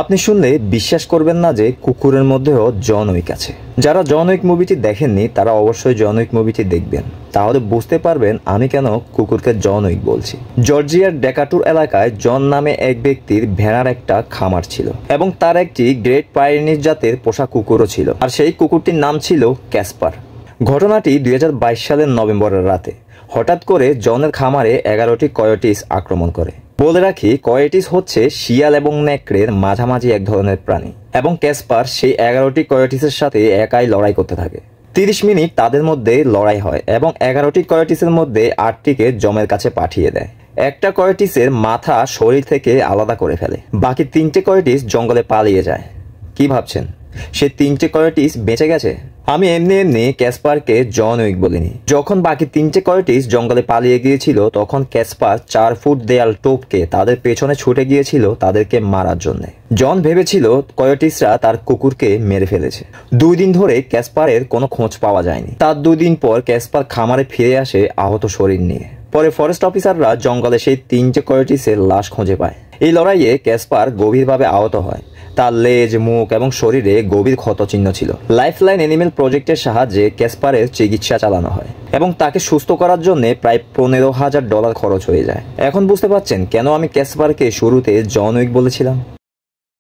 আপনি শুনলে বিশ্বাস করবেন না যে কুকুরের মধ্যেও জন উইক আছে। যারা জন উইক মুভিটি দেখেননি তারা অবশ্যই জন উইক মুভিটি দেখবেন, তাহলে বুঝতে পারবেন আমি কেন কুকুরকে জন উইক বলছি। জর্জিয়ার ডেকাটুর এলাকায় জন নামে এক ব্যক্তির ভেড়ার একটা খামার ছিল এবং তার একটি গ্রেট পাইরেনিস জাতের পোষা কুকুরও ছিল, আর সেই কুকুরটির নাম ছিল ক্যাসপার। ঘটনাটি 2022 সালের নভেম্বরের রাতে হঠাৎ করে জনের খামারে 11টি কয়োটিস আক্রমণ করে। বলে রাখি, কয়োটিস হচ্ছে শিয়াল এবং নেকড়ের মাঝামাঝি এক ধরনের প্রাণী এবং ক্যাসপার সেই 11টি কয়োটিসের সাথে একাই লড়াই করতে থাকে। 30 মিনিট তাদের মধ্যে লড়াই হয় এবং 11টি কয়োটিসের মধ্যে 8টিকে জমের কাছে পাঠিয়ে দেয়। একটা কয়োটিসের মাথা শরীর থেকে আলাদা করে ফেলে, বাকি 3টে কয়োটিস জঙ্গলে পালিয়ে যায়। কি ভাবছেন সে 3টে কয়োটিস বেঁচে গেছে? আমি এমনি ক্যাসপারকে জন উইক বলিনি। যখন বাকি 3টে কয়োটিস জঙ্গলে পালিয়ে গিয়েছিল তখন ক্যাসপার 4 ফুট দেয়াল টপকে তাদের পেছনে ছুটে গিয়েছিল তাদেরকে মারার জন্য। জন ভেবেছিল কয়োটিসরা তার কুকুরকে মেরে ফেলেছে। 2 দিন ধরে ক্যাসপারের কোনো খোঁজ পাওয়া যায়নি। তার 2 দিন পর ক্যাসপার খামারে ফিরে আসে আহত শরীর নিয়ে। পরে ফরেস্ট অফিসাররা জঙ্গলে সেই 3টে কয়োটিসের লাশ খুঁজে পায়। এই লড়াইয়ে ক্যাসপার গভীরভাবে আহত হয়। তার লেজ, মুখ এবং শরীরে গভীর ক্ষতচিহ্ন ছিল। লাইফলাইন অ্যানিমেল প্রজেক্টের সাহায্যে ক্যাসপারের চিকিৎসা চালানো হয় এবং তাকে সুস্থ করার জন্য প্রায় $15,000 খরচ হয়ে যায়। এখন বুঝতে পারছেন কেন আমি ক্যাসপারকে শুরুতে জন উইক বলেছিলাম।